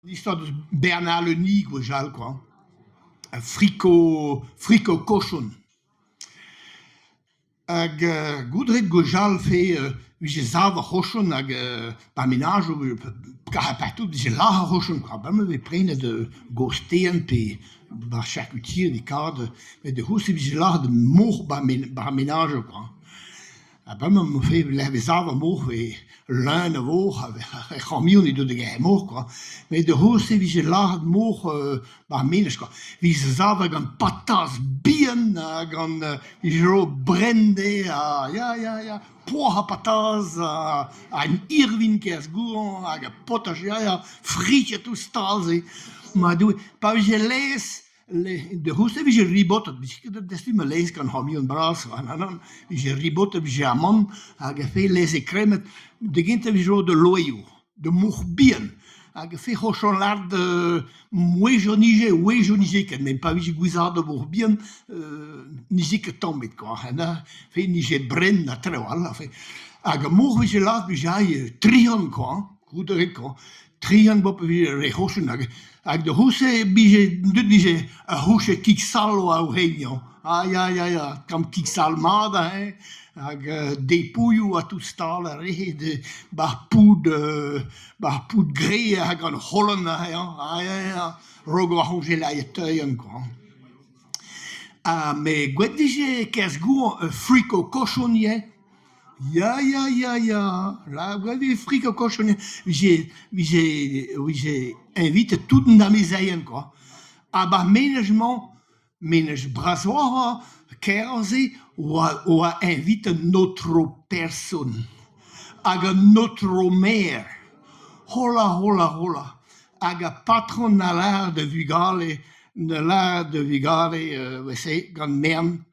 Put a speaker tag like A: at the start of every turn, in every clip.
A: L'histoire de Bernard Leni, Gojal, quoi. Un frico cochon. Hag goudret Gojal fait je zava rochon hag pa ménage kar partout je la rochon quoi. Ba me prenne de gosteen pe ba charcutier des cadres mais de housse je la de mour ba ménage quoi. Ba me fait les zava mour et l'un vour chamion et de mour quoi. Mais de housse je la de mour ba ménage quoi. Wie ze zava gan patas bien gan je brende ja poha patas ein Irvin kers gourand hag potage frietje tout stalze ma du pa je les de hoeste wie je ribot des me lees kan ha mi een bras an je ribot je man hag fe les kremet de ginte wie de loyo de mour bien hag fe hochon lard mouejonige ken men pa vi gwizard de mour bien nige que tombet quoi fe nige bren na trewal fe hag mour wie je laat wie jij trian quoi goed quoi trian bop wie rehochen hag de hoese bije dudije a hoese kiksal ou réunion ja kam kiksal mada hag depouillou a tout stal de bar poud gré hag an hollen ja rogo a hoge la tuien quoi mais gwet dije kers gour frico cochonnier ja, la gwet frico cochonnier j'ai invite tout na mes aien quoi aber ménagement brasoir kerze ou a invite notre personne hag notre mère hola hag patron na l'art de vigale gant mern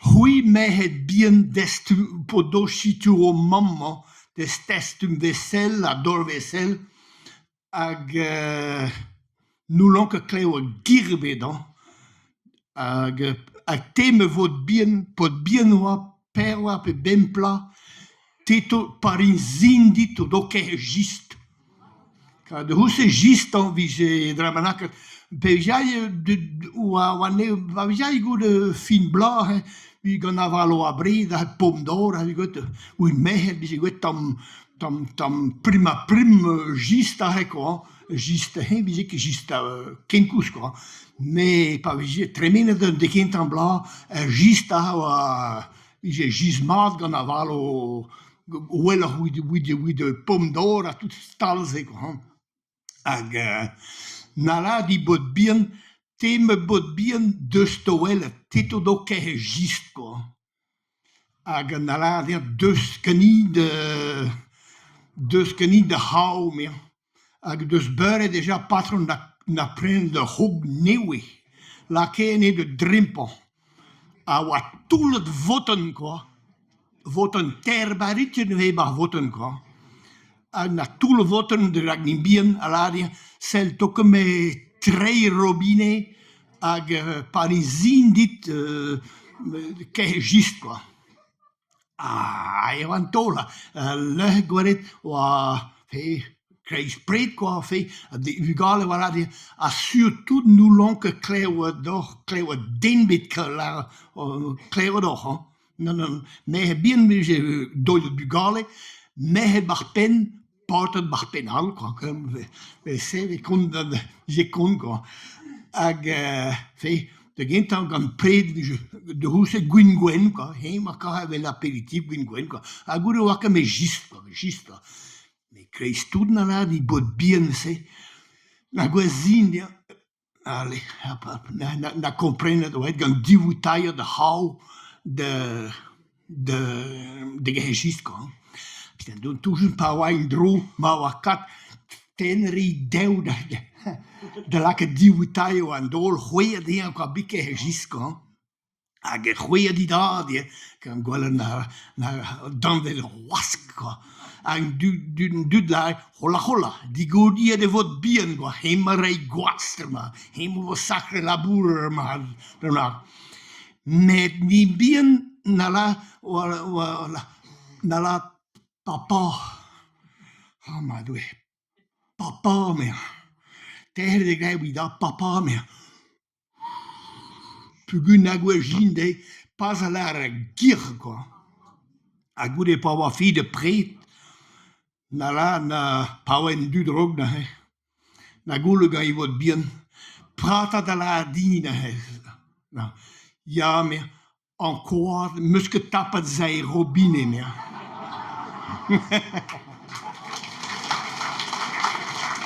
A: hui me het bien destum podochitu o mamma des testum vaisselle a dor vaisselle hag nou lanke kleo girbedan hag teme vot bien pot bien oa perwa pe ben pla teto parin zindit o do ke gist de hoese gist an vi je dramanak pe jai va jai go de fin bla vi gant aval o abred a pom d'or a vi got ou mehet vi got tam prim gist a quoi gist vi gist kenkous quoi mais pa vi tremene de kent an bla gist a vi gismat gant aval o well with de pom d'or a tout stalze quoi hag nala di bot bien teme bot bien de stowel teto do ke gist quoi hag nala deus keni de hau mer hag deus beure déjà patron na pren de hog newe la kene de drimpan a oa tout het voten quoi voten terbaritje nu bar voten quoi hag na tout le voten de ragnibien a l'aria celle toque me trei robinet hag parizin dit ke gist quoi evan tola le gwaret oa fe kreis pret quoi fe de ugale voilà a surtout nous lanke kleo denbit que la kleo doch non mais bien do de bugale mais bar pen portet bar penal quoi comme c'est kon je kon quoi hag fe de gent an gant pred de house gwingwen quoi ma ka have l'apéritif gwingwen quoi a gout oa me gist quoi mais kreis tout na la di bot bien se na gwazin allez na komprenet oet gant divoutaille de hau de gist quoi don toujours pa oa un dro ma oa kat tenri deu de la que divoutaille an dol hwe di an quoi bike gist quoi hag hwe di da kan gwell na dan del wask quoi hag du la hola di godi de vot bien quoi hemarei guasterma vo sacre labour ma met ni bien na la papa ma due papa mer tegen de gai wie dat papa me. Pugun agua jinde, pas à la guerre, quoi. Agua pas wa fi de près, na la, na pauen du drog, na gule gai wat bien. Prata de la dine, na. Ja, mais encore, musque tapat zij robine, meer.